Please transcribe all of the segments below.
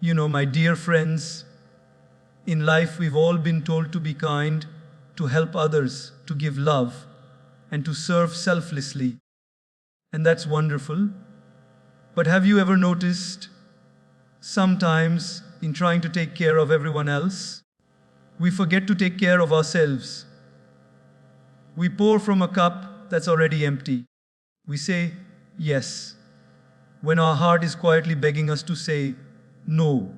My dear friends, in life we've all been told to be kind, to help others, to give love, and to serve selflessly. And that's wonderful. But have you ever noticed, sometimes in trying to take care of everyone else, we forget to take care of ourselves. We pour from a cup that's already empty. We say yes when our heart is quietly begging us to say no.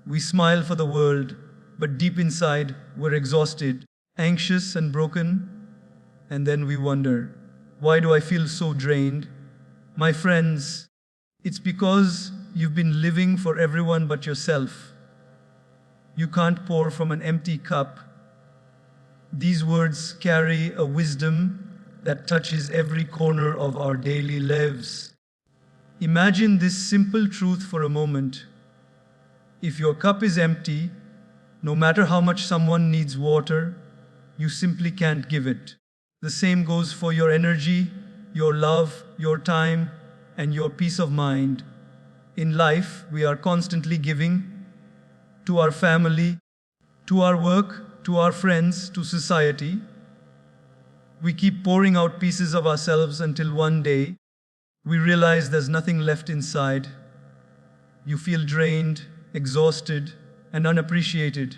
We smile for the world, but deep inside we're exhausted, anxious, and broken. And then we wonder, why do I feel so drained? My friends, it's because you've been living for everyone but yourself. You can't pour from an empty cup. These words carry a wisdom that touches every corner of our daily lives. Imagine this simple truth for a moment. If your cup is empty, no matter how much someone needs water, you simply can't give it. The same goes for your energy, your love, your time, and your peace of mind. In life, we are constantly giving to our family, to our work, to our friends, to society. We keep pouring out pieces of ourselves until one day we realize there's nothing left inside. You feel drained, exhausted, and unappreciated.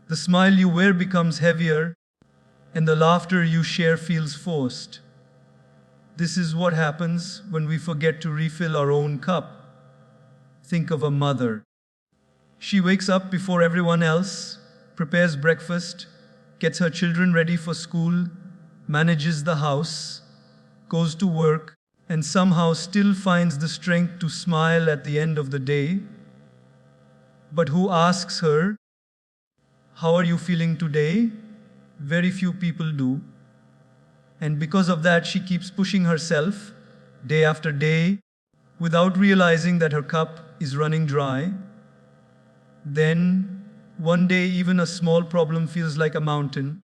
The smile you wear becomes heavier, and the laughter you share feels forced. This is what happens when we forget to refill our own cup. Think of a mother. She wakes up before everyone else, prepares breakfast, gets her children ready for school, manages the house, goes to work, and somehow still finds the strength to smile at the end of the day. But who asks her, "How are you feeling today?" Very few people do. And because of that, she keeps pushing herself day after day without realizing that her cup is running dry. Then, one day, even a small problem feels like a mountain.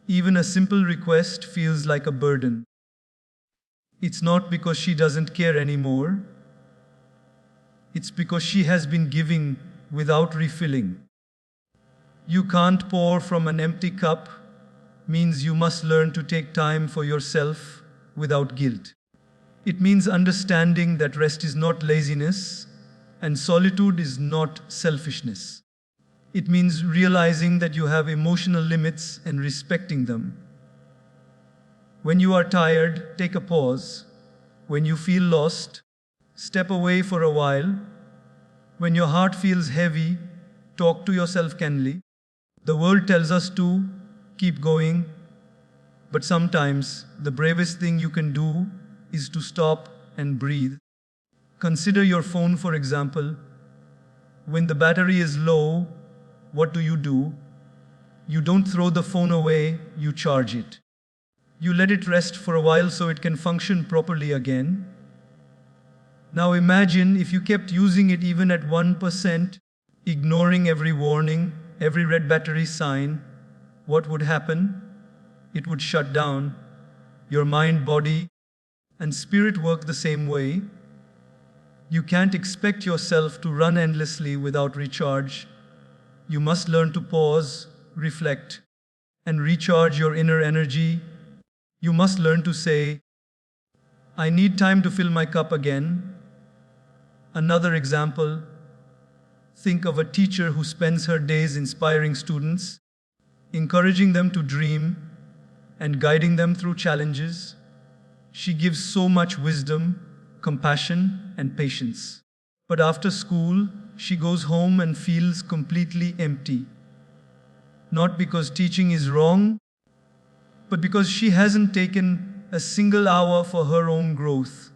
Even a simple request feels like a burden. It's not because she doesn't care anymore. It's because she has been giving without refilling. You can't pour from an empty cup means you must learn to take time for yourself without guilt. It means understanding that rest is not laziness and solitude is not selfishness. It means realizing that you have emotional limits and respecting them. When you are tired, take a pause. When you feel lost, step away for a while. When your heart feels heavy, talk to yourself kindly. The world tells us to keep going, but sometimes the bravest thing you can do is to stop and breathe. Consider your phone, for example. When the battery is low, what do? You don't throw the phone away, you charge it. You let it rest for a while so it can function properly again. Now imagine if you kept using it even at 1%, ignoring every warning, every red battery sign, what would happen? It would shut down. Your mind, body, and spirit work the same way. You can't expect yourself to run endlessly without recharge. You must learn to pause, reflect, and recharge your inner energy. You must learn to say, "I need time to fill my cup again." Another example, think of a teacher who spends her days inspiring students, encouraging them to dream, and guiding them through challenges. She gives so much wisdom, compassion, and patience. But after school, she goes home and feels completely empty. Not because teaching is wrong, but because she hasn't taken a single hour for her own growth.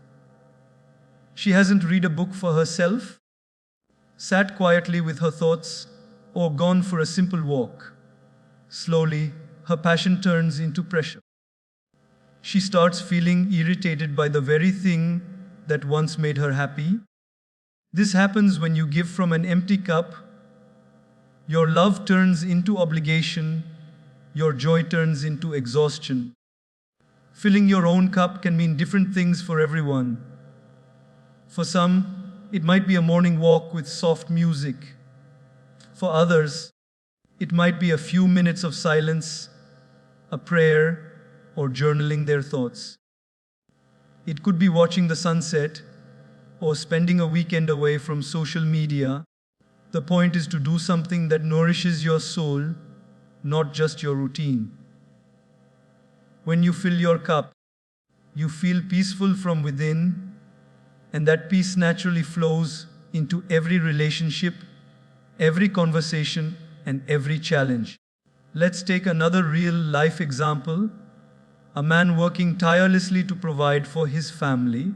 She hasn't read a book for herself, sat quietly with her thoughts, or gone for a simple walk. Slowly, her passion turns into pressure. She starts feeling irritated by the very thing that once made her happy. This happens when you give from an empty cup. Your love turns into obligation. Your joy turns into exhaustion. Filling your own cup can mean different things for everyone. For some, It might be a morning walk with soft music. For others, it might be a few minutes of silence, a prayer, or journaling their thoughts. It could be watching the sunset or spending a weekend away from social media. The point is to do something that nourishes your soul, not just your routine. When you fill your cup, you feel peaceful from within, and that peace naturally flows into every relationship, every conversation, and every challenge. Let's take another real life example. A man working tirelessly to provide for his family.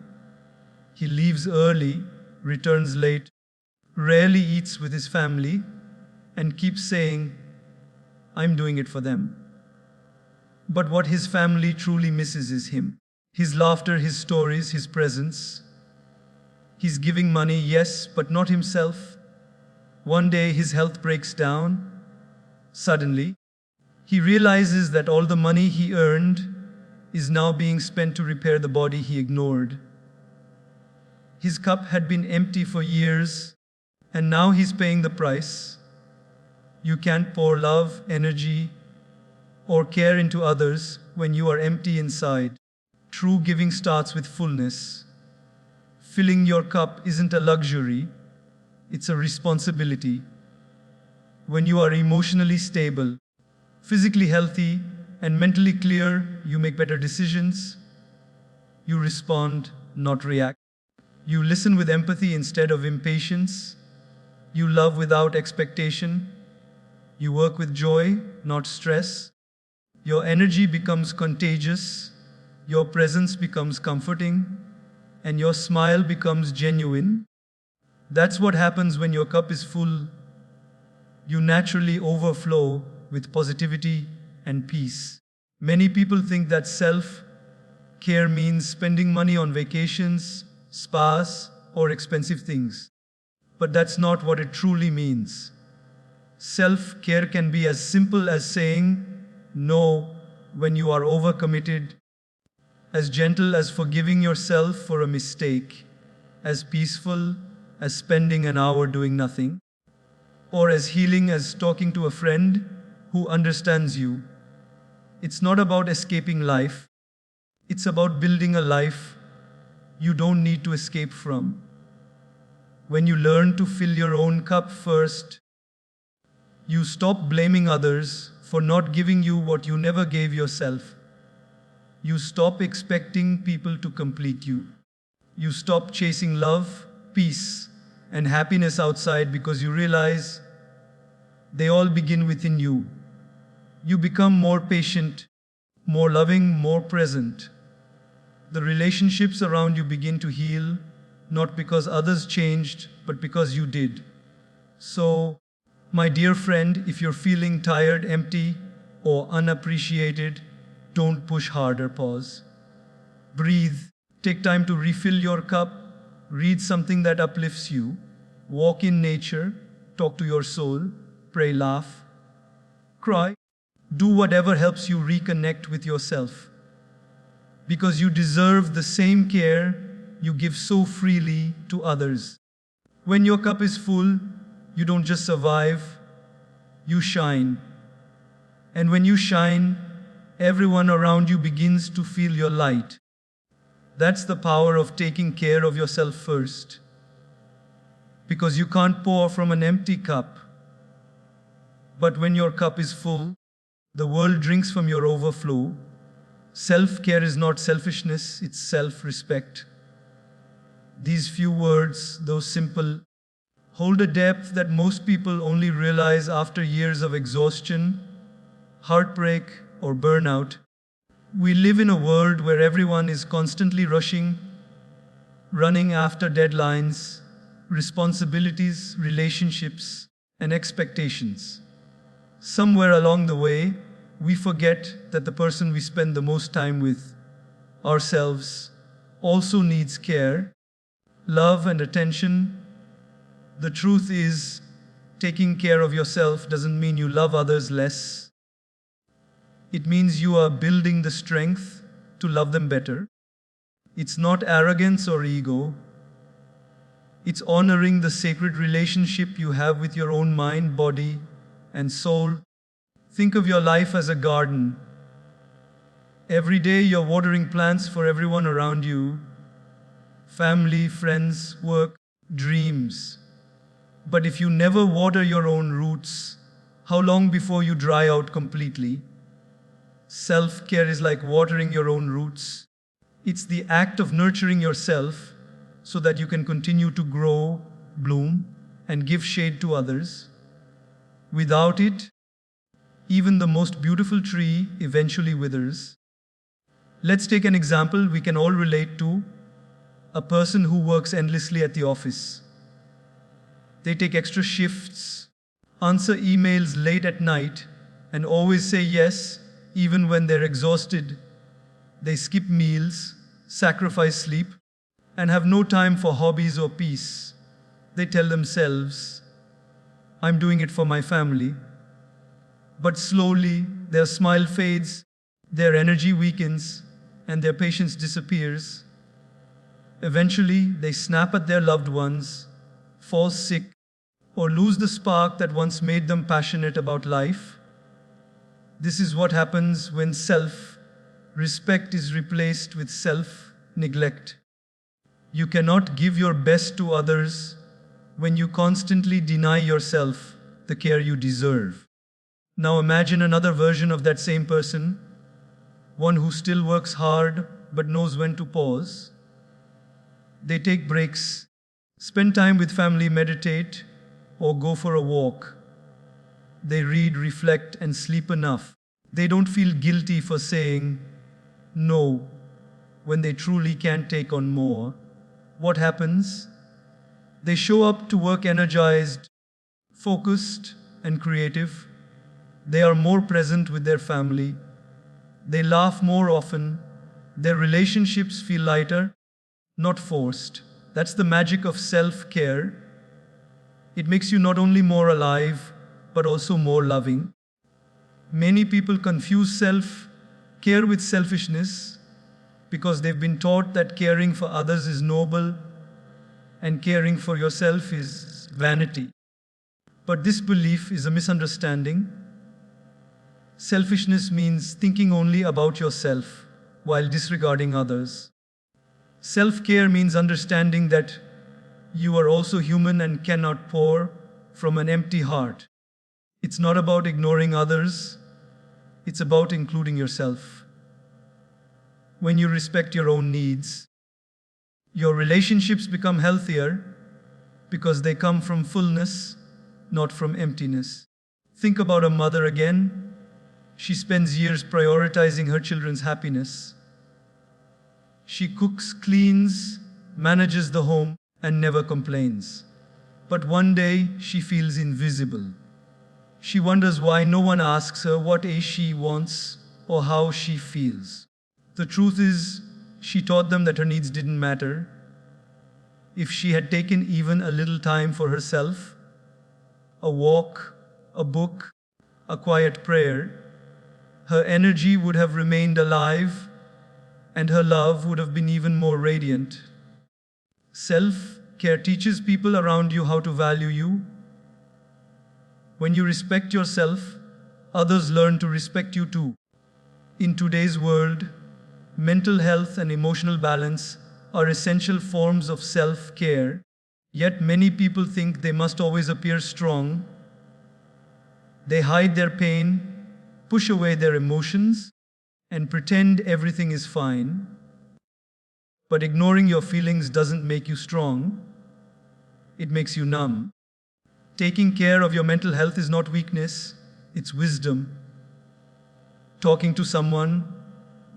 He leaves early, returns late, rarely eats with his family, and keeps saying, "I'm doing it for them." But what his family truly misses is him. His laughter, his stories, his presence. He's giving money, yes, but not himself. One day his health breaks down. Suddenly, he realizes that all the money he earned is now being spent to repair the body he ignored. His cup had been empty for years, and now he's paying the price. You can't pour love, energy, or care into others when you are empty inside. True giving starts with fullness. Filling your cup isn't a luxury, it's a responsibility. When you are emotionally stable, physically healthy, and mentally clear, you make better decisions. You respond, not react. You listen with empathy instead of impatience. You love without expectation. You work with joy, not stress. Your energy becomes contagious. Your presence becomes comforting. And your smile becomes genuine. That's what happens when your cup is full. You naturally overflow with positivity and peace. Many people think that self-care means spending money on vacations, spas, or expensive things. But that's not what it truly means. Self-care can be as simple as saying no when you are overcommitted, as gentle as forgiving yourself for a mistake, as peaceful as spending an hour doing nothing, or as healing as talking to a friend who understands you. It's not about escaping life. It's about building a life you don't need to escape from. When you learn to fill your own cup first, you stop blaming others for not giving you what you never gave yourself. You stop expecting people to complete you. You stop chasing love, peace, and happiness outside because you realize they all begin within you. You become more patient, more loving, more present. The relationships around you begin to heal, not because others changed, but because you did. So, my dear friend, if you're feeling tired, empty, or unappreciated, don't push harder, pause. Breathe. Take time to refill your cup. Read something that uplifts you. Walk in nature. Talk to your soul. Pray, laugh. Cry. Do whatever helps you reconnect with yourself. Because you deserve the same care you give so freely to others. When your cup is full, you don't just survive, you shine. And when you shine, everyone around you begins to feel your light. That's the power of taking care of yourself first. Because you can't pour from an empty cup. But when your cup is full, the world drinks from your overflow. Self-care is not selfishness, it's self-respect. These few words, though simple, hold a depth that most people only realize after years of exhaustion, heartbreak, or burnout. We live in a world where everyone is constantly rushing, running after deadlines, responsibilities, relationships, and expectations. Somewhere along the way, we forget that the person we spend the most time with, ourselves, also needs care, love, and attention. The truth is, taking care of yourself doesn't mean you love others less. It means you are building the strength to love them better. It's not arrogance or ego. It's honoring the sacred relationship you have with your own mind, body, and soul. Think of your life as a garden. Every day you're watering plants for everyone around you: family, friends, work, dreams. But if you never water your own roots, how long before you dry out completely? Self-care is like watering your own roots. It's the act of nurturing yourself so that you can continue to grow, bloom, and give shade to others. Without it, even the most beautiful tree eventually withers. Let's take an example we can all relate to: a person who works endlessly at the office. They take extra shifts, answer emails late at night, and always say yes even when they're exhausted. They skip meals, sacrifice sleep, and have no time for hobbies or peace. They tell themselves, "I'm doing it for my family." But slowly, their smile fades, their energy weakens, and their patience disappears. Eventually, they snap at their loved ones, fall sick, or lose the spark that once made them passionate about life. This is what happens when self-respect is replaced with self-neglect. You cannot give your best to others when you constantly deny yourself the care you deserve. Now imagine another version of that same person, one who still works hard but knows when to pause. They take breaks, spend time with family, meditate, or go for a walk. They read, reflect, and sleep enough. They don't feel guilty for saying no when they truly can't take on more. What happens? They show up to work energized, focused, and creative. They are more present with their family. They laugh more often. Their relationships feel lighter, not forced. That's the magic of self-care. It makes you not only more alive, but also more loving. Many people confuse self-care with selfishness because they've been taught that caring for others is noble and caring for yourself is vanity. But this belief is a misunderstanding. Selfishness means thinking only about yourself while disregarding others. Self-care means understanding that you are also human and cannot pour from an empty heart. It's not about ignoring others, it's about including yourself. When you respect your own needs, your relationships become healthier because they come from fullness, not from emptiness. Think about a mother again. She spends years prioritizing her children's happiness. She cooks, cleans, manages the home, and never complains. But one day, she feels invisible. She wonders why no one asks her what she wants or how she feels. The truth is, she taught them that her needs didn't matter. If she had taken even a little time for herself, a walk, a book, a quiet prayer, her energy would have remained alive and her love would have been even more radiant. Self-care teaches people around you how to value you. When you respect yourself, others learn to respect you too. In today's world, mental health and emotional balance are essential forms of self-care, yet many people think they must always appear strong. They hide their pain, push away their emotions, and pretend everything is fine. But ignoring your feelings doesn't make you strong, it makes you numb. Taking care of your mental health is not weakness, it's wisdom. Talking to someone,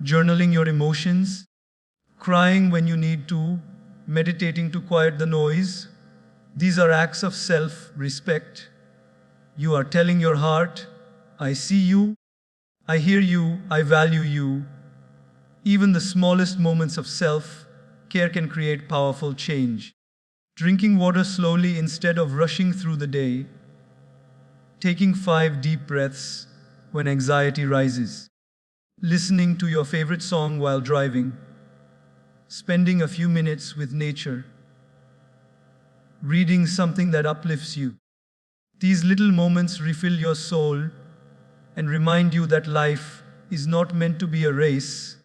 journaling your emotions, crying when you need to, meditating to quiet the noise, these are acts of self-respect. You are telling your heart, "I see you, I hear you, I value you." Even the smallest moments of self-care can create powerful change. Drinking water slowly instead of rushing through the day. Taking 5 deep breaths when anxiety rises. Listening to your favorite song while driving. Spending a few minutes with nature. reading something that uplifts you. These little moments refill your soul and remind you that life is not meant to be a race,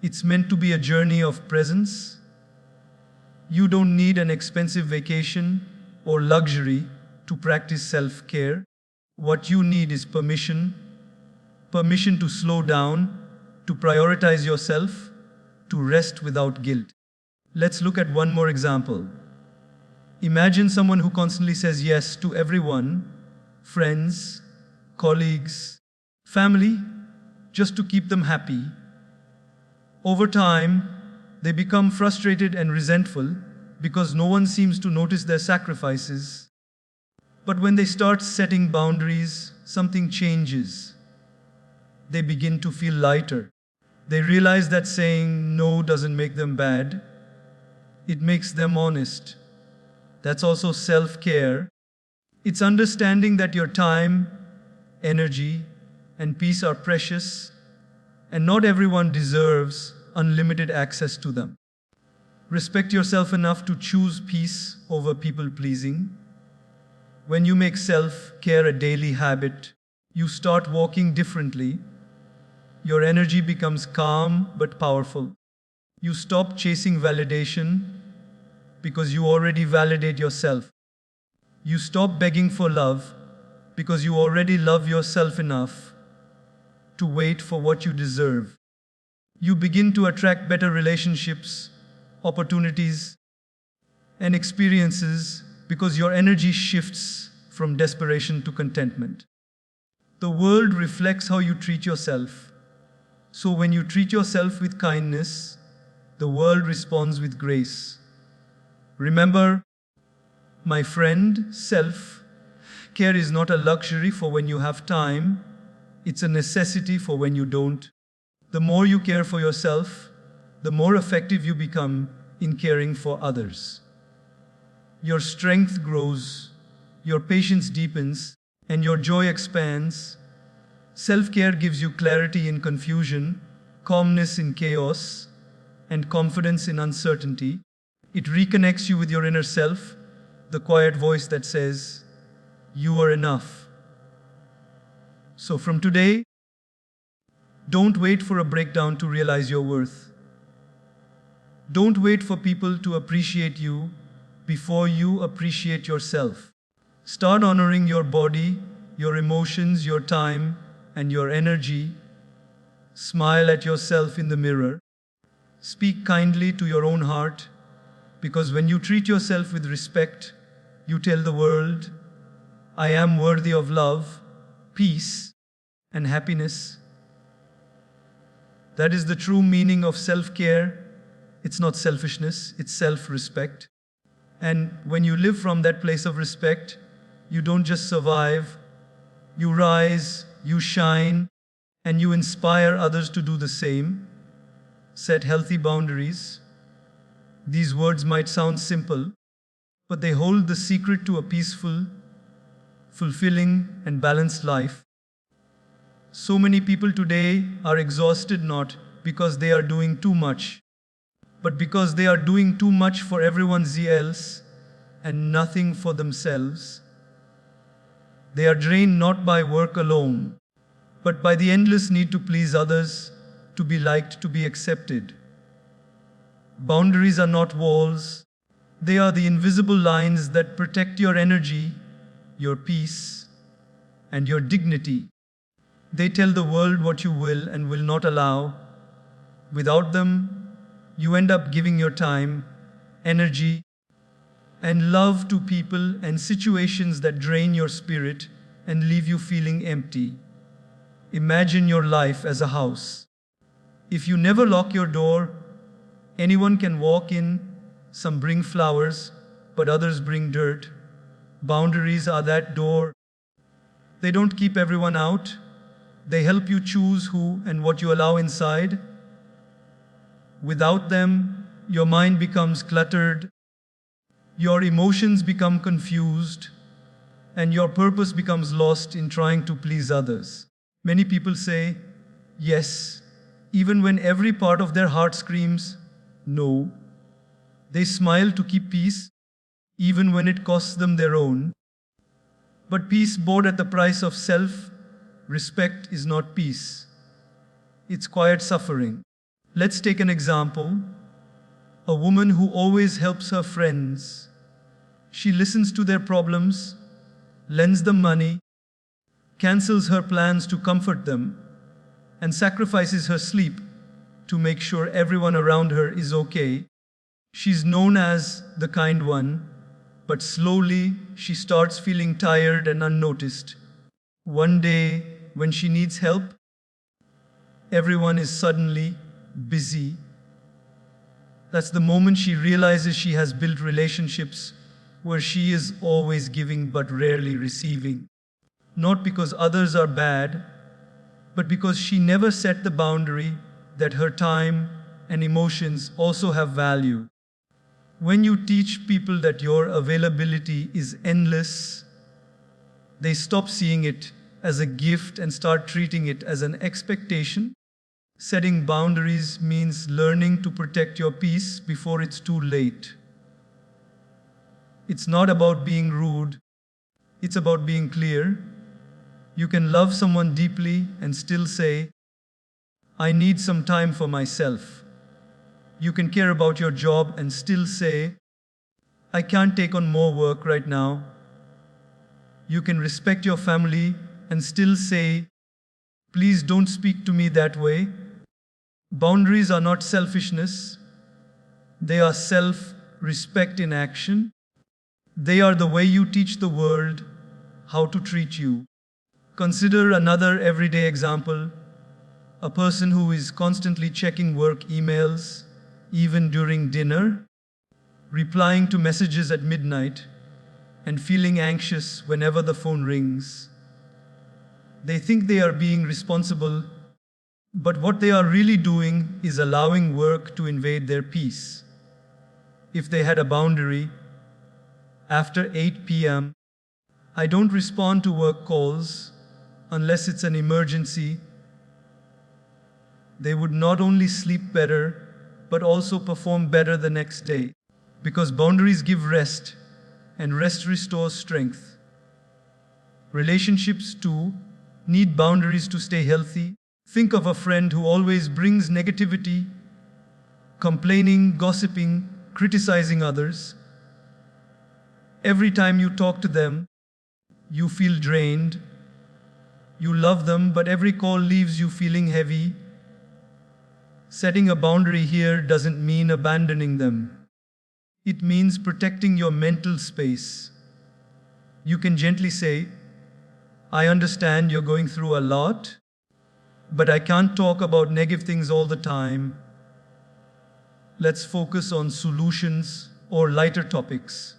it's meant to be a journey of presence. You don't need an expensive vacation or luxury to practice self care. What you need is permission to slow down, to prioritize yourself, to rest without guilt. Let's look at one more example. Imagine someone who constantly says yes to everyone, friends, colleagues, family, just to keep them happy. Over time, they become frustrated and resentful because no one seems to notice their sacrifices. But when they start setting boundaries, something changes. They begin to feel lighter. They realize that saying no doesn't make them bad, it makes them honest. That's also self-care. It's understanding that your time, energy, and peace are precious, and not everyone deserves unlimited access to them. Respect yourself enough to choose peace over people-pleasing. When you make self-care a daily habit, you start walking differently. Your energy becomes calm but powerful. You stop chasing validation because you already validate yourself. You stop begging for love because you already love yourself enough to wait for what you deserve. You begin to attract better relationships, opportunities, and experiences because your energy shifts from desperation to contentment. The world reflects how you treat yourself. So when you treat yourself with kindness, the world responds with grace. Remember, my friend, self-care is not a luxury for when you have time, it's a necessity for when you don't. The more you care for yourself, the more effective you become in caring for others. Your strength grows, your patience deepens, and your joy expands. Self-care gives you clarity in confusion, calmness in chaos, and confidence in uncertainty. It reconnects you with your inner self, the quiet voice that says, "You are enough." So from today, don't wait for a breakdown to realize your worth. Don't wait for people to appreciate you before you appreciate yourself. Start honoring your body, your emotions, your time, and your energy. Smile at yourself in the mirror. Speak kindly to your own heart, because when you treat yourself with respect, you tell the world, "I am worthy of love, peace, and happiness." That is the true meaning of self-care. It's not selfishness, it's self-respect. And when you live from that place of respect, you don't just survive, you rise, you shine, and you inspire others to do the same. Set healthy boundaries. These words might sound simple, but they hold the secret to a peaceful, fulfilling, and balanced life. So many people today are exhausted not because they are doing too much, but because they are doing too much for everyone else and nothing for themselves. They are drained not by work alone, but by the endless need to please others, to be liked, to be accepted. Boundaries are not walls, they are the invisible lines that protect your energy, your peace, and your dignity. They tell the world what you will and will not allow. Without them, you end up giving your time, energy, and love to people and situations that drain your spirit and leave you feeling empty. Imagine your life as a house. If you never lock your door, anyone can walk in. Some bring flowers, but others bring dirt. Boundaries are that door. They don't keep everyone out. They help you choose who and what you allow inside. Without them, your mind becomes cluttered, your emotions become confused, and your purpose becomes lost in trying to please others. Many people say yes, even when every part of their heart screams no. They smile to keep peace, even when it costs them their own. But peace bought at the price of self-respect is not peace. It's quiet suffering. Let's take an example. A woman who always helps her friends. She listens to their problems, lends them money, cancels her plans to comfort them, and sacrifices her sleep to make sure everyone around her is okay. She's known as the kind one, but slowly she starts feeling tired and unnoticed. One day, when she needs help, everyone is suddenly busy. That's the moment she realizes she has built relationships where she is always giving but rarely receiving. Not because others are bad, but because she never set the boundary that her time and emotions also have value. When you teach people that your availability is endless, they stop seeing it as a gift and start treating it as an expectation. Setting boundaries means learning to protect your peace before it's too late. It's not about being rude, it's about being clear. You can love someone deeply and still say, I need some time for myself. You can care about your job and still say, I can't take on more work right now. You can respect your family and still say, please don't speak to me that way. Boundaries are not selfishness. They are self-respect in action. They are the way you teach the world how to treat you. Consider another everyday example. A person who is constantly checking work emails, even during dinner, replying to messages at midnight, and feeling anxious whenever the phone rings. They think they are being responsible, but what they are really doing is allowing work to invade their peace. If they had a boundary, after 8 p.m., I don't respond to work calls unless it's an emergency, they would not only sleep better, but also perform better the next day. Because boundaries give rest, and rest restores strength. Relationships, too, need boundaries to stay healthy. Think of a friend who always brings negativity, complaining, gossiping, criticizing others. Every time you talk to them, you feel drained. You love them, but every call leaves you feeling heavy. Setting a boundary here doesn't mean abandoning them. It means protecting your mental space. You can gently say, I understand you're going through a lot, but I can't talk about negative things all the time. Let's focus on solutions or lighter topics.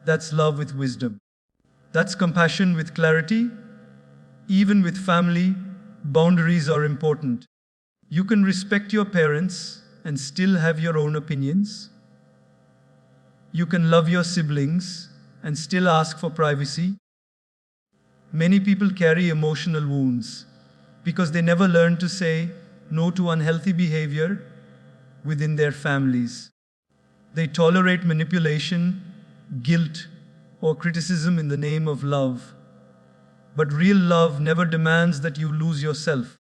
That's love with wisdom. That's compassion with clarity. Even with family, boundaries are important. You can respect your parents and still have your own opinions. You can love your siblings and still ask for privacy. Many people carry emotional wounds because they never learned to say no to unhealthy behavior within their families. They tolerate manipulation, guilt, or criticism in the name of love. But real love never demands that you lose yourself.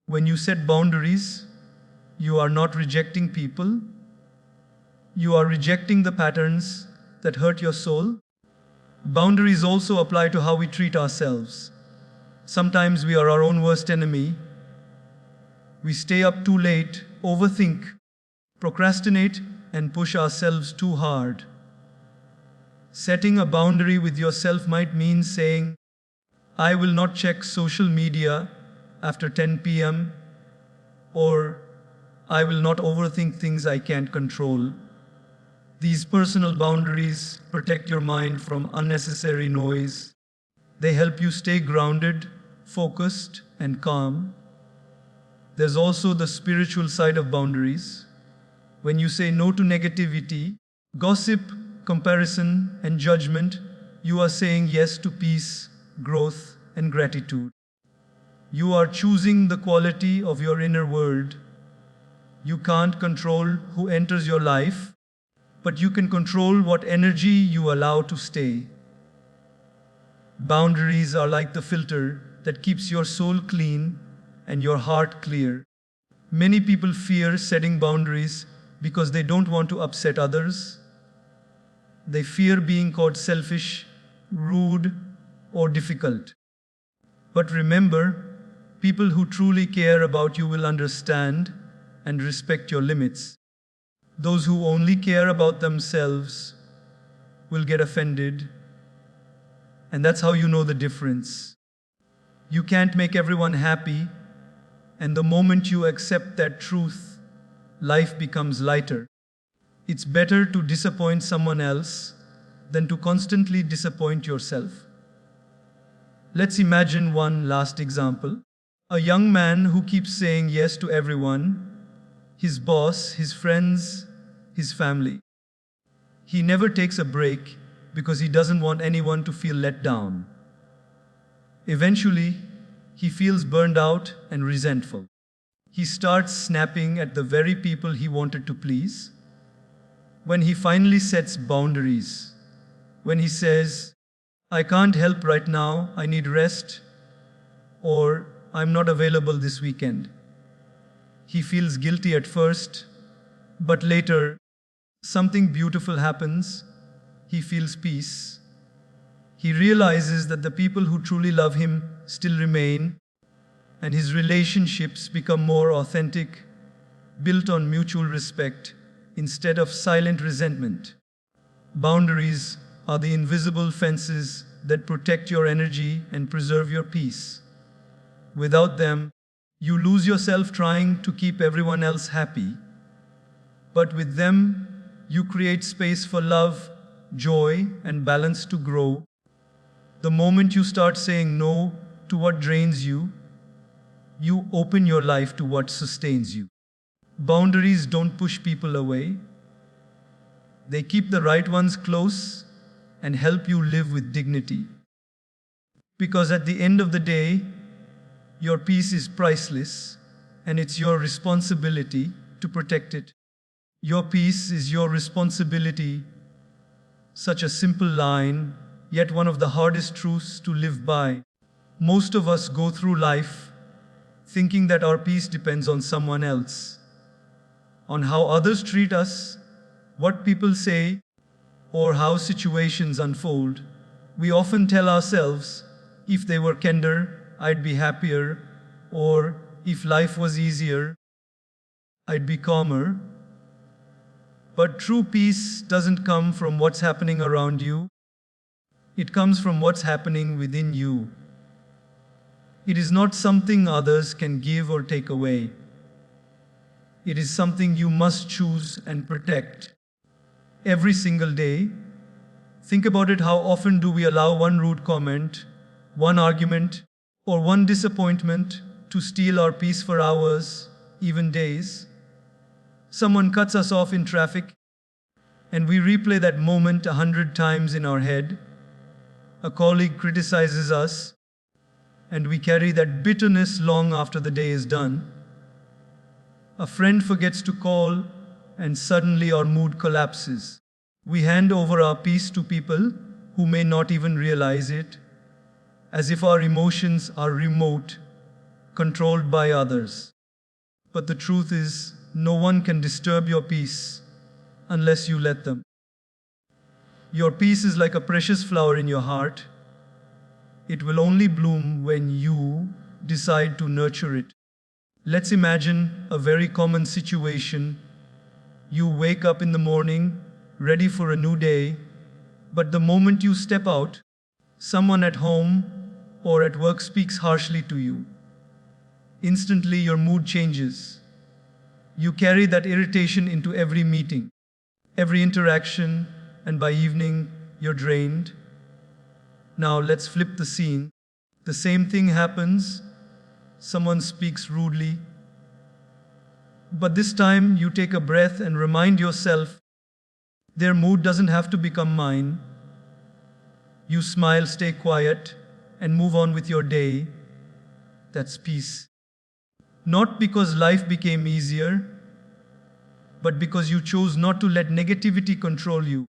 When you set boundaries, you are not rejecting people. You are rejecting the patterns that hurt your soul. Boundaries also apply to how we treat ourselves. Sometimes we are our own worst enemy. We stay up too late, overthink, procrastinate, and push ourselves too hard. Setting a boundary with yourself might mean saying, I will not check social media after 10 p.m. or I will not overthink things I can't control. These personal boundaries protect your mind from unnecessary noise. They help you stay grounded, focused, and calm. There's also the spiritual side of boundaries. When you say no to negativity, gossip, comparison, and judgment, you are saying yes to peace, growth, and gratitude. You are choosing the quality of your inner world. You can't control who enters your life, but you can control what energy you allow to stay. Boundaries are like the filter that keeps your soul clean and your heart clear. Many people fear setting boundaries because they don't want to upset others. They fear being called selfish, rude, or difficult. But remember, people who truly care about you will understand and respect your limits. Those who only care about themselves will get offended, and that's how you know the difference. You can't make everyone happy, and the moment you accept that truth, life becomes lighter. It's better to disappoint someone else than to constantly disappoint yourself. Let's imagine one last example. A young man who keeps saying yes to everyone, his boss, his friends, his family. He never takes a break because he doesn't want anyone to feel let down. Eventually, he feels burned out and resentful. He starts snapping at the very people he wanted to please. When he finally sets boundaries, when he says, "I can't help right now, I need rest," or "I'm not available this weekend," he feels guilty at first, but later, something beautiful happens. He feels peace. He realizes that the people who truly love him still remain, and his relationships become more authentic, built on mutual respect instead of silent resentment. Boundaries are the invisible fences that protect your energy and preserve your peace. Without them, you lose yourself trying to keep everyone else happy. But with them, you create space for love, joy, and balance to grow. The moment you start saying no to what drains you, you open your life to what sustains you. Boundaries don't push people away. They keep the right ones close and help you live with dignity. Because at the end of the day, your peace is priceless, and it's your responsibility to protect it. Your peace is your responsibility. Such a simple line, yet one of the hardest truths to live by. Most of us go through life thinking that our peace depends on someone else, on how others treat us, what people say, or how situations unfold. We often tell ourselves, if they were kinder, I'd be happier, or if life was easier, I'd be calmer. But true peace doesn't come from what's happening around you. It comes from what's happening within you. It is not something others can give or take away. It is something you must choose and protect. Every single day, think about it. How often do we allow one rude comment, one argument, or one disappointment to steal our peace for hours, even days? Someone cuts us off in traffic, and we replay that moment 100 times in our head. A colleague criticizes us, and we carry that bitterness long after the day is done. A friend forgets to call, and suddenly our mood collapses. We hand over our peace to people who may not even realize it, as if our emotions are remote, controlled by others. But the truth is, no one can disturb your peace unless you let them. Your peace is like a precious flower in your heart. It will only bloom when you decide to nurture it. Let's imagine a very common situation. You wake up in the morning, ready for a new day, but the moment you step out, someone at home or at work speaks harshly to you. Instantly, your mood changes. You carry that irritation into every meeting, every interaction, and by evening, you're drained. Now let's flip the scene. The same thing happens. Someone speaks rudely. But this time, you take a breath and remind yourself, their mood doesn't have to become mine. You smile, stay quiet, and move on with your day. That's peace. Not because life became easier, but because you chose not to let negativity control you.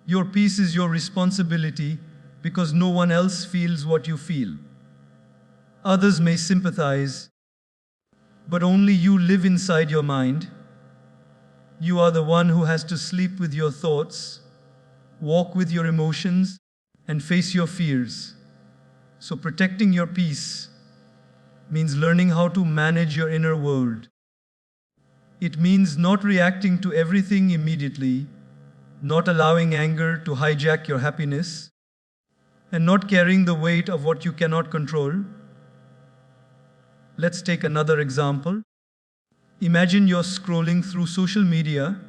Your peace is your responsibility because no one else feels what you feel. Others may sympathize, but only you live inside your mind. You are the one who has to sleep with your thoughts, walk with your emotions, and face your fears. So protecting your peace means learning how to manage your inner world. It means not reacting to everything immediately, not allowing anger to hijack your happiness, and not carrying the weight of what you cannot control. Let's take another example. Imagine you're scrolling through social media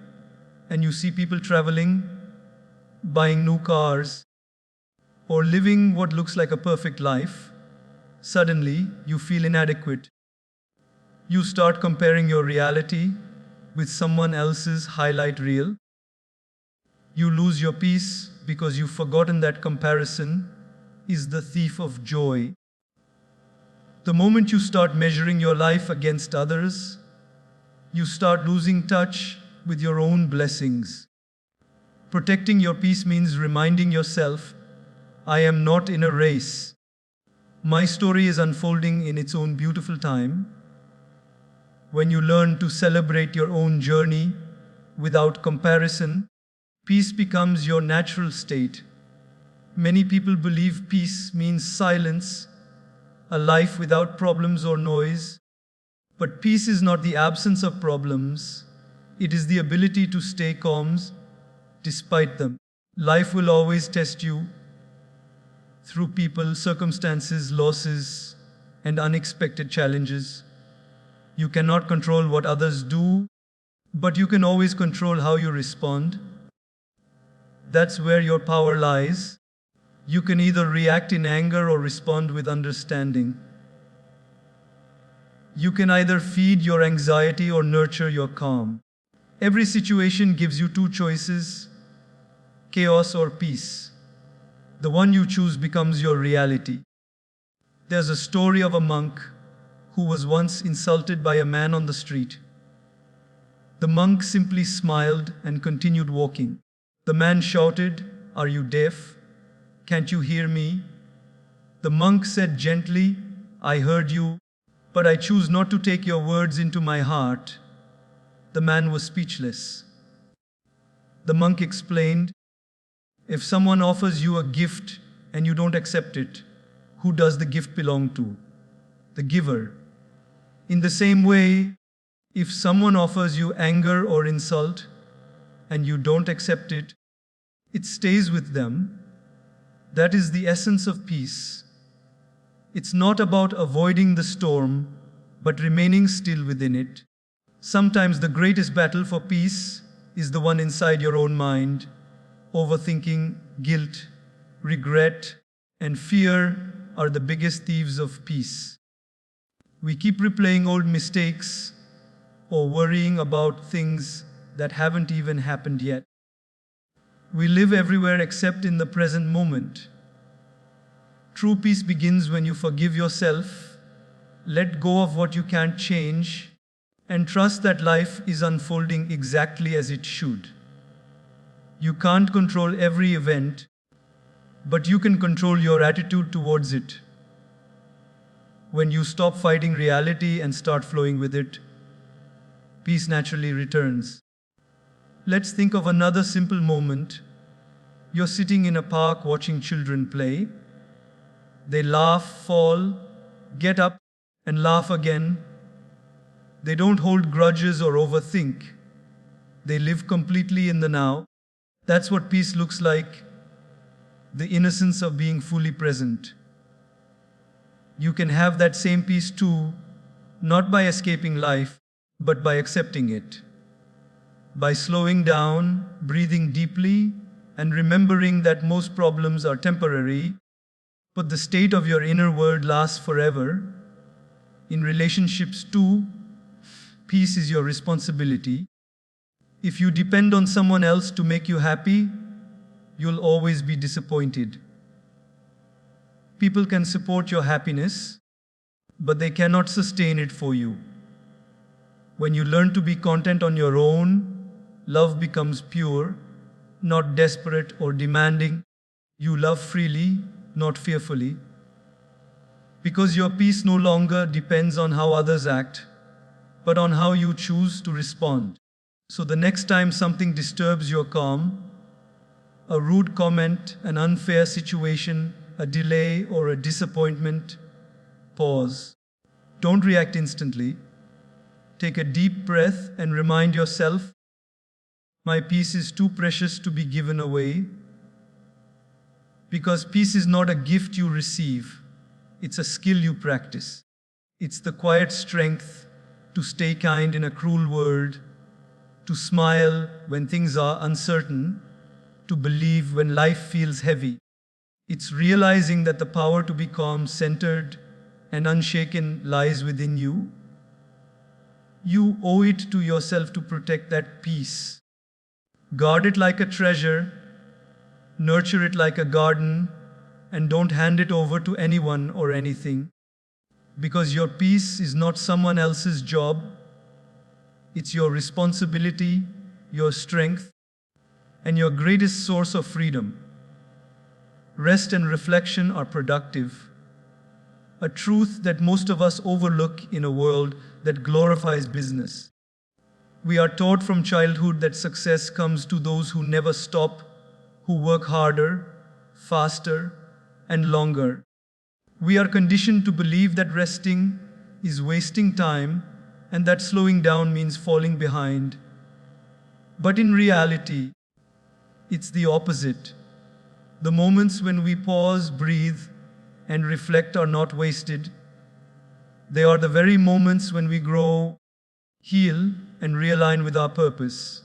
and you see people traveling, buying new cars, or living what looks like a perfect life. Suddenly, you feel inadequate. You start comparing your reality with someone else's highlight reel. You lose your peace because you've forgotten that comparison is the thief of joy. The moment you start measuring your life against others, you start losing touch with your own blessings. Protecting your peace means reminding yourself, I am not in a race. My story is unfolding in its own beautiful time. When you learn to celebrate your own journey without comparison, peace becomes your natural state. Many people believe peace means silence, a life without problems or noise. But peace is not the absence of problems. It is the ability to stay calm despite them. Life will always test you through people, circumstances, losses, and unexpected challenges. You cannot control what others do, but you can always control how you respond. That's where your power lies. You can either react in anger or respond with understanding. You can either feed your anxiety or nurture your calm. Every situation gives you two choices, chaos or peace. The one you choose becomes your reality. There's a story of a monk who was once insulted by a man on the street. The monk simply smiled and continued walking. The man shouted, "Are you deaf? Can't you hear me?" The monk said gently, "I heard you, but I choose not to take your words into my heart." The man was speechless. The monk explained, "If someone offers you a gift and you don't accept it, who does the gift belong to? The giver. In the same way, if someone offers you anger or insult and you don't accept it, it stays with them. That is the essence of peace. It's not about avoiding the storm, but remaining still within it. Sometimes the greatest battle for peace is the one inside your own mind. Overthinking, guilt, regret, and fear are the biggest thieves of peace. We keep replaying old mistakes or worrying about things that haven't even happened yet. We live everywhere except in the present moment. True peace begins when you forgive yourself, let go of what you can't change, and trust that life is unfolding exactly as it should. You can't control every event, but you can control your attitude towards it. When you stop fighting reality and start flowing with it, peace naturally returns. Let's think of another simple moment. You're sitting in a park watching children play. They laugh, fall, get up, and laugh again. They don't hold grudges or overthink. They live completely in the now. That's what peace looks like, the innocence of being fully present. You can have that same peace too, not by escaping life, but by accepting it. By slowing down, breathing deeply, and remembering that most problems are temporary, but the state of your inner world lasts forever. In relationships too, peace is your responsibility. If you depend on someone else to make you happy, you'll always be disappointed. People can support your happiness, but they cannot sustain it for you. When you learn to be content on your own, love becomes pure, not desperate or demanding. You love freely, not fearfully. Because your peace no longer depends on how others act, but on how you choose to respond. So the next time something disturbs your calm, a rude comment, an unfair situation, a delay, or a disappointment, pause. Don't react instantly. Take a deep breath and remind yourself, my peace is too precious to be given away. Because peace is not a gift you receive, it's a skill you practice. It's the quiet strength to stay kind in a cruel world, to smile when things are uncertain, to believe when life feels heavy. It's realizing that the power to be calm, centered, and unshaken lies within you. You owe it to yourself to protect that peace. Guard it like a treasure, nurture it like a garden, and don't hand it over to anyone or anything. Because your peace is not someone else's job, it's your responsibility, your strength, and your greatest source of freedom. Rest and reflection are productive, a truth that most of us overlook in a world that glorifies business. We are taught from childhood that success comes to those who never stop, who work harder, faster, and longer. We are conditioned to believe that resting is wasting time and that slowing down means falling behind. But in reality, it's the opposite. The moments when we pause, breathe, and reflect are not wasted. They are the very moments when we grow, heal, and realign with our purpose.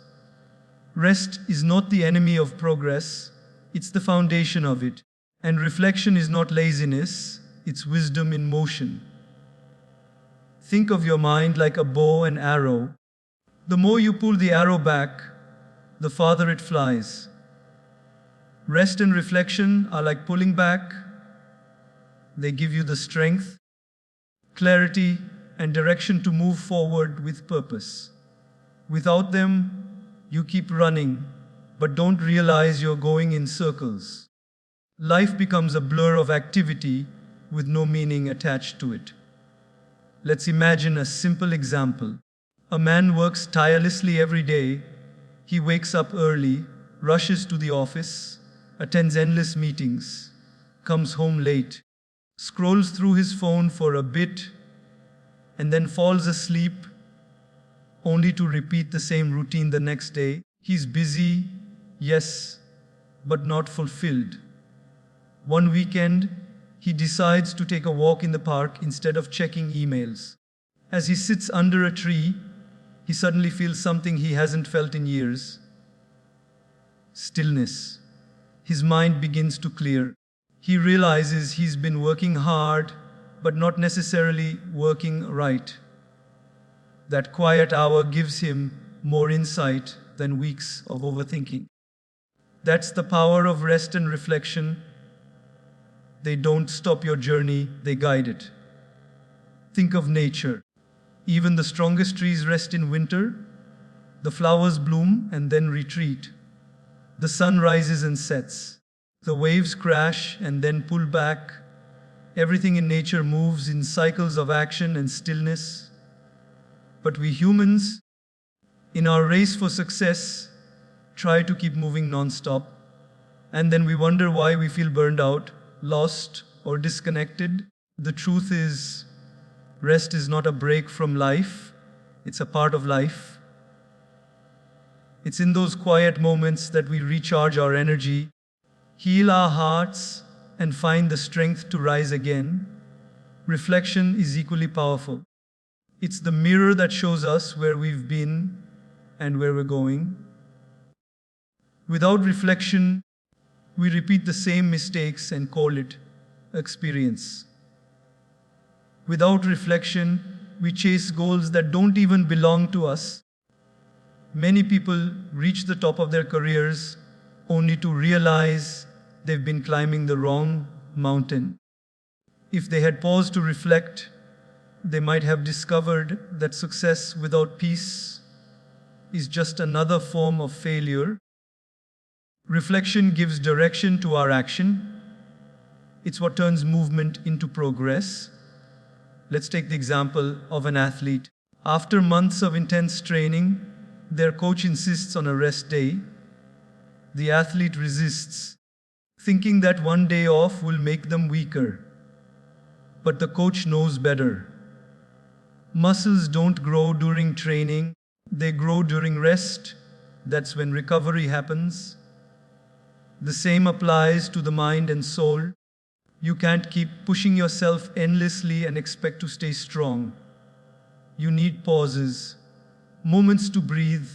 Rest is not the enemy of progress, it's the foundation of it. And reflection is not laziness, it's wisdom in motion. Think of your mind like a bow and arrow. The more you pull the arrow back, the farther it flies. Rest and reflection are like pulling back. They give you the strength, clarity, and direction to move forward with purpose. Without them, you keep running, but don't realize you're going in circles. Life becomes a blur of activity with no meaning attached to it. Let's imagine a simple example. A man works tirelessly every day. He wakes up early, rushes to the office, attends endless meetings, comes home late, scrolls through his phone for a bit, and then falls asleep, only to repeat the same routine the next day. He's busy, yes, but not fulfilled. One weekend, he decides to take a walk in the park instead of checking emails. As he sits under a tree, he suddenly feels something he hasn't felt in years. Stillness. His mind begins to clear. He realizes he's been working hard, but not necessarily working right. That quiet hour gives him more insight than weeks of overthinking. That's the power of rest and reflection. They don't stop your journey, they guide it. Think of nature. Even the strongest trees rest in winter. The flowers bloom and then retreat. The sun rises and sets. The waves crash and then pull back. Everything in nature moves in cycles of action and stillness. But we humans, in our race for success, try to keep moving non-stop. And then we wonder why we feel burned out, lost, or disconnected. The truth is, rest is not a break from life, it's a part of life. It's in those quiet moments that we recharge our energy, heal our hearts, and find the strength to rise again. Reflection is equally powerful. It's the mirror that shows us where we've been and where we're going. Without reflection, we repeat the same mistakes and call it experience. Without reflection, we chase goals that don't even belong to us. Many people reach the top of their careers only to realize they've been climbing the wrong mountain. If they had paused to reflect, They might have discovered that success without peace is just another form of failure. Reflection gives direction to our action. It's what turns movement into progress. Let's take the example of an athlete. After months of intense training, their coach insists on a rest day. The athlete resists, thinking that one day off will make them weaker. But the coach knows better. Muscles don't grow during training, they grow during rest. That's when recovery happens. The same applies to the mind and soul. You can't keep pushing yourself endlessly and expect to stay strong. You need pauses, moments to breathe,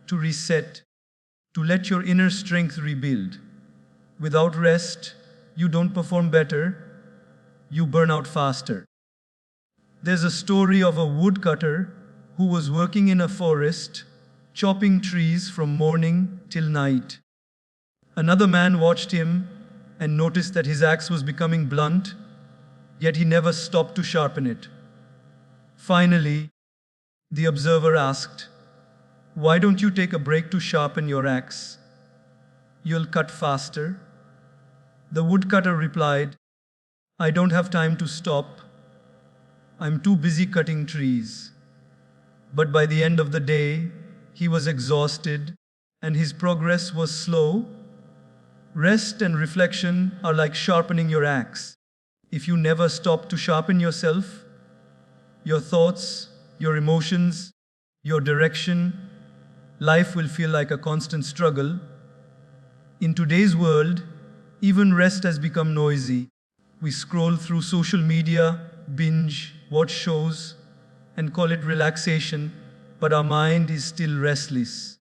to reset, to let your inner strength rebuild. Without rest, you don't perform better, you burn out faster. There's a story of a woodcutter who was working in a forest, chopping trees from morning till night. Another man watched him and noticed that his axe was becoming blunt, yet he never stopped to sharpen it. Finally, the observer asked, "Why don't you take a break to sharpen your axe? You'll cut faster." The woodcutter replied, "I don't have time to stop. I'm too busy cutting trees." But by the end of the day, he was exhausted and his progress was slow. Rest and reflection are like sharpening your axe. If you never stop to sharpen yourself, your thoughts, your emotions, your direction, life will feel like a constant struggle. In today's world, even rest has become noisy. We scroll through social media, binge, watch shows, and call it relaxation, but our mind is still restless.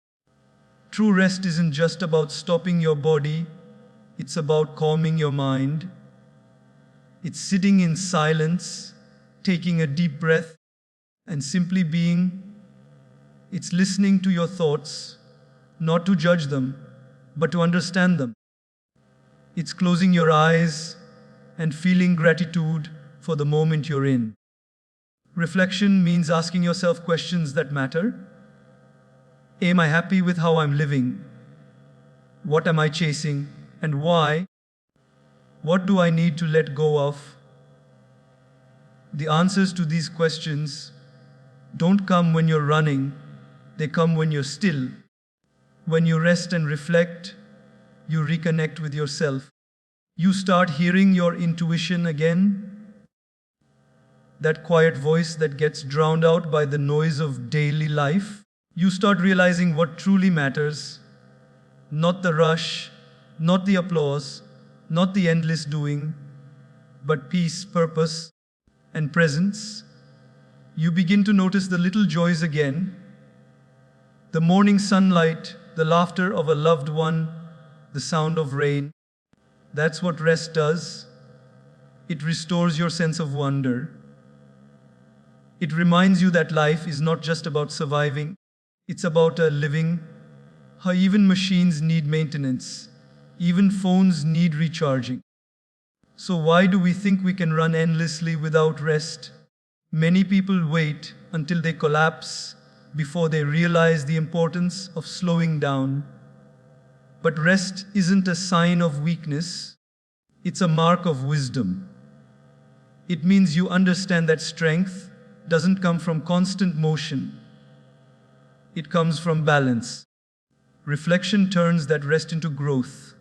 True rest isn't just about stopping your body, it's about calming your mind. It's sitting in silence, taking a deep breath, and simply being. It's listening to your thoughts, not to judge them, but to understand them. It's closing your eyes and feeling gratitude for the moment you're in. Reflection means asking yourself questions that matter. Am I happy with how I'm living? What am I chasing and why? What do I need to let go of? The answers to these questions don't come when you're running, they come when you're still. When you rest and reflect, you reconnect with yourself. You start hearing your intuition again, that quiet voice that gets drowned out by the noise of daily life. You start realizing what truly matters, not the rush, not the applause, not the endless doing, but peace, purpose, and presence. You begin to notice the little joys again, the morning sunlight, the laughter of a loved one, the sound of rain. That's what rest does. It restores your sense of wonder. It reminds you that life is not just about surviving, it's about living. How even machines need maintenance, even phones need recharging. So why do we think we can run endlessly without rest? Many people wait until they collapse before they realize the importance of slowing down. But rest isn't a sign of weakness, it's a mark of wisdom. It means you understand that strength doesn't come from constant motion, it comes from balance. Reflection turns that rest into growth.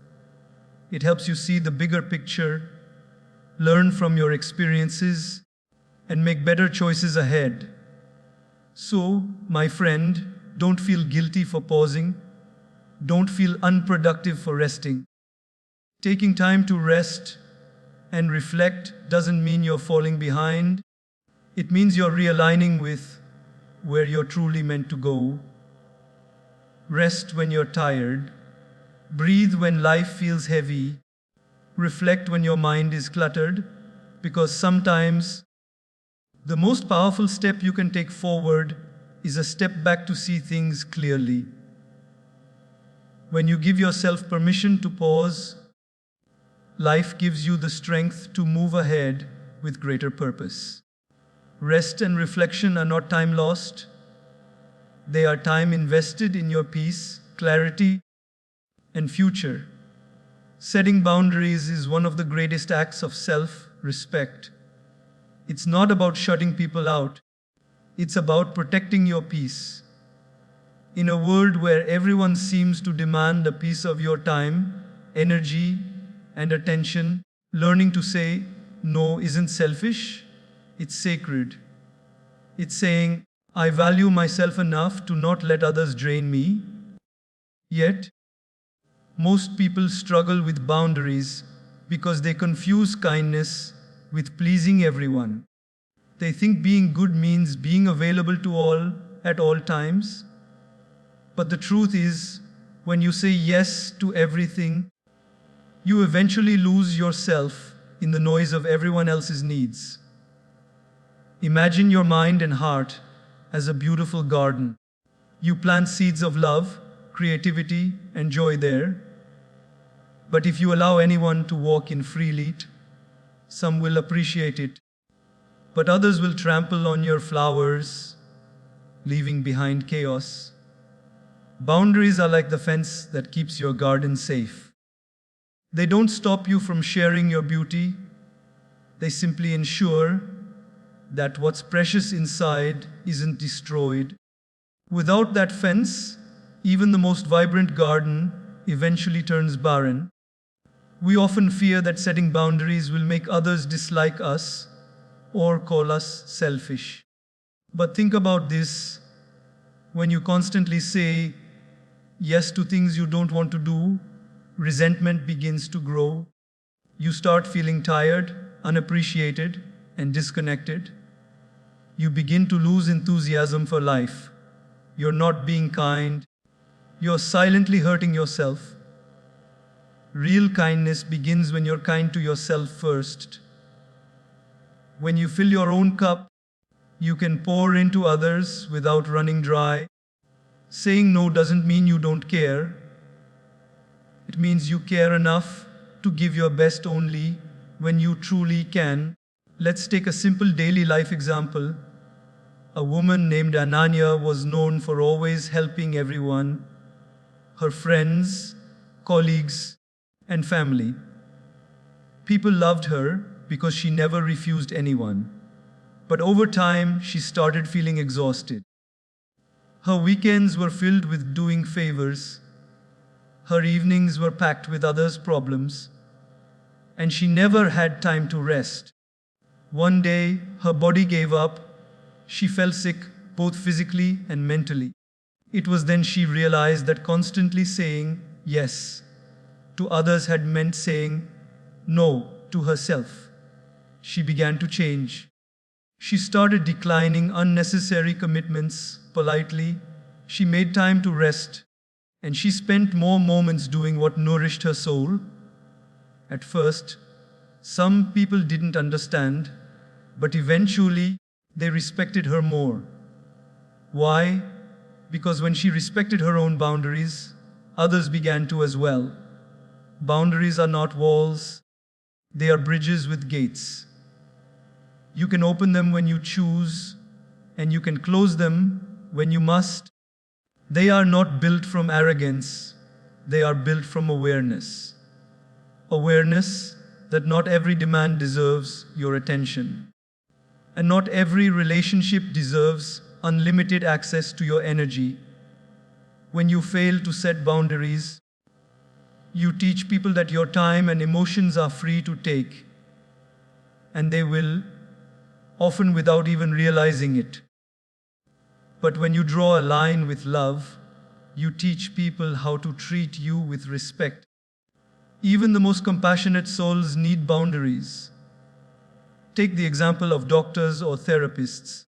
It helps you see the bigger picture, learn from your experiences, and make better choices ahead. So, my friend, don't feel guilty for pausing. Don't feel unproductive for resting. Taking time to rest and reflect doesn't mean you're falling behind. It means you're realigning with where you're truly meant to go. Rest when you're tired. Breathe when life feels heavy. Reflect when your mind is cluttered, because sometimes the most powerful step you can take forward is a step back to see things clearly. When you give yourself permission to pause, life gives you the strength to move ahead with greater purpose. Rest and reflection are not time lost. They are time invested in your peace, clarity, and future. Setting boundaries is one of the greatest acts of self-respect. It's not about shutting people out. It's about protecting your peace. In a world where everyone seems to demand a piece of your time, energy, and attention, learning to say no isn't selfish, it's sacred. It's saying, I value myself enough to not let others drain me. Yet, most people struggle with boundaries because they confuse kindness with pleasing everyone. They think being good means being available to all at all times. But the truth is, when you say yes to everything, you eventually lose yourself in the noise of everyone else's needs. Imagine your mind and heart as a beautiful garden. You plant seeds of love, creativity, and joy there. But if you allow anyone to walk in freely, some will appreciate it, but others will trample on your flowers, leaving behind chaos. Boundaries are like the fence that keeps your garden safe. They don't stop you from sharing your beauty. They simply ensure that what's precious inside isn't destroyed. Without that fence, even the most vibrant garden eventually turns barren. We often fear that setting boundaries will make others dislike us or call us selfish. But think about this. When you constantly say yes to things you don't want to do, resentment begins to grow. You start feeling tired, unappreciated, and disconnected. You begin to lose enthusiasm for life. You're not being kind. You're silently hurting yourself. Real kindness begins when you're kind to yourself first. When you fill your own cup, you can pour into others without running dry. Saying no doesn't mean you don't care. It means you care enough to give your best only when you truly can. Let's take a simple daily life example. A woman named Ananya was known for always helping everyone, her friends, colleagues, and family. People loved her because she never refused anyone. But over time, she started feeling exhausted. Her weekends were filled with doing favors. Her evenings were packed with others' problems. And she never had time to rest. One day, her body gave up. She fell sick, both physically and mentally. It was then she realized that constantly saying yes to others had meant saying no to herself. She began to change. She started declining unnecessary commitments politely. She made time to rest, and she spent more moments doing what nourished her soul. At first, some people didn't understand, but eventually they respected her more. Why? Because when she respected her own boundaries, others began to as well. Boundaries are not walls, they are bridges with gates. You can open them when you choose, and you can close them when you must. They are not built from arrogance, they are built from awareness. Awareness that not every demand deserves your attention, and not every relationship deserves unlimited access to your energy. When you fail to set boundaries, you teach people that your time and emotions are free to take, and they will, often without even realizing it. But when you draw a line with love, you teach people how to treat you with respect. Even the most compassionate souls need boundaries. Take the example of doctors or therapists.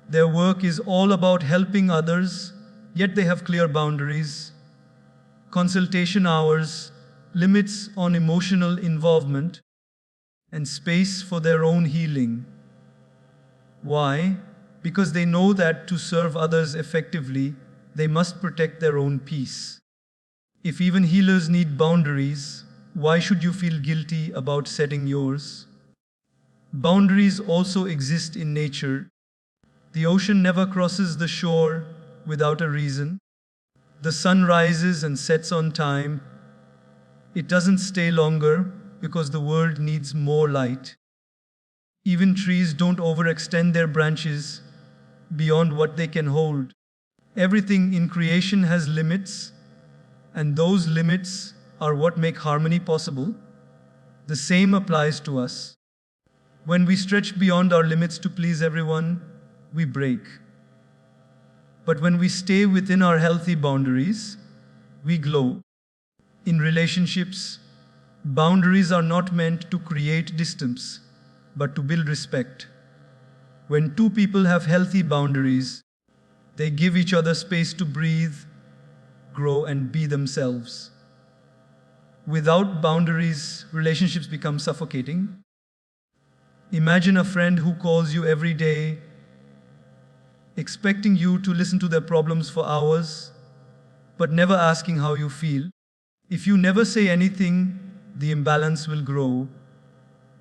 Their work is all about helping others, yet they have clear boundaries. Consultation hours, limits on emotional involvement, and space for their own healing. Why? Because they know that to serve others effectively, they must protect their own peace. If even healers need boundaries, why should you feel guilty about setting yours? Boundaries also exist in nature. The ocean never crosses the shore without a reason. The sun rises and sets on time. It doesn't stay longer because the world needs more light. Even trees don't overextend their branches beyond what they can hold. Everything in creation has limits, and those limits are what make harmony possible. The same applies to us. When we stretch beyond our limits to please everyone, we break. But when we stay within our healthy boundaries, we glow. In relationships, boundaries are not meant to create distance, but to build respect. When two people have healthy boundaries, they give each other space to breathe, grow, and be themselves. Without boundaries, relationships become suffocating. Imagine a friend who calls you every day, expecting you to listen to their problems for hours, but never asking how you feel. If you never say anything, the imbalance will grow.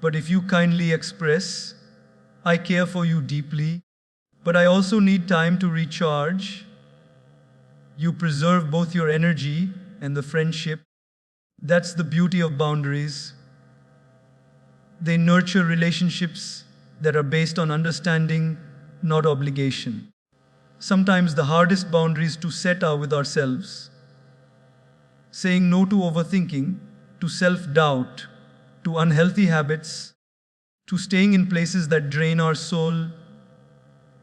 But if you kindly express, "I care for you deeply, but I also need time to recharge," you preserve both your energy and the friendship. That's the beauty of boundaries. They nurture relationships that are based on understanding, not obligation. Sometimes the hardest boundaries to set are with ourselves. Saying no to overthinking, to self-doubt, to unhealthy habits, to staying in places that drain our soul.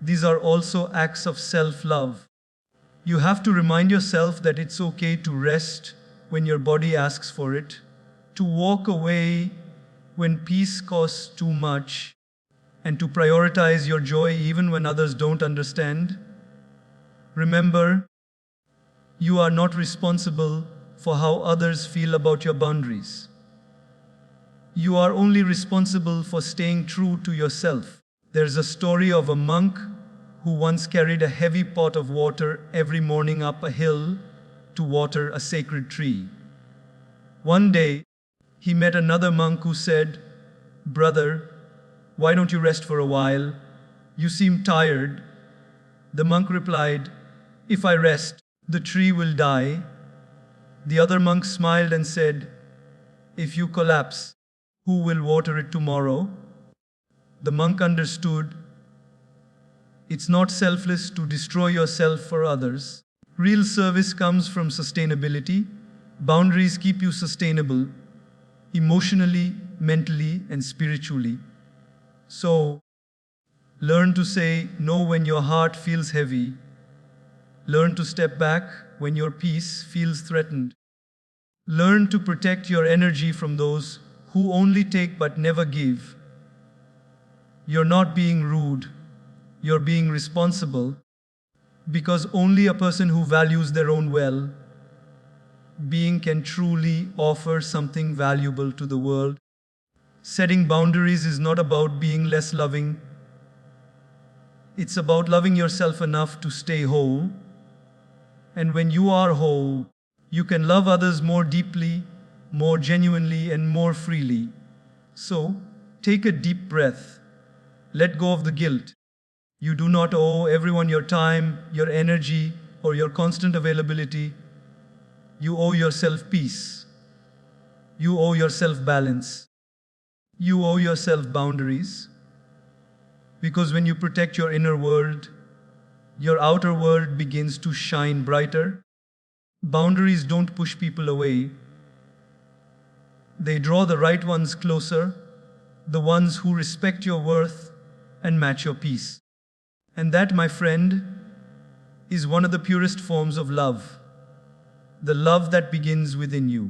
These are also acts of self-love. You have to remind yourself that it's okay to rest when your body asks for it, to walk away when peace costs too much, and to prioritize your joy even when others don't understand. Remember, you are not responsible for how others feel about your boundaries. You are only responsible for staying true to yourself. There's a story of a monk who once carried a heavy pot of water every morning up a hill to water a sacred tree. One day, he met another monk who said, "Brother, why don't you rest for a while? You seem tired." The monk replied, "If I rest, the tree will die." The other monk smiled and said, "If you collapse, who will water it tomorrow?" The monk understood. It's not selfless to destroy yourself for others. Real service comes from sustainability. Boundaries keep you sustainable, emotionally, mentally, and spiritually. So, learn to say no when your heart feels heavy. Learn to step back when your peace feels threatened. Learn to protect your energy from those who only take but never give. You're not being rude, you're being responsible, because only a person who values their own well-being can truly offer something valuable to the world. Setting boundaries is not about being less loving. It's about loving yourself enough to stay whole. And when you are whole, you can love others more deeply, more genuinely, and more freely. So, take a deep breath. Let go of the guilt. You do not owe everyone your time, your energy, or your constant availability. You owe yourself peace. You owe yourself balance. You owe yourself boundaries. Because when you protect your inner world, your outer world begins to shine brighter. Boundaries don't push people away. They draw the right ones closer, the ones who respect your worth and match your peace. And that, my friend, is one of the purest forms of love. The love that begins within you.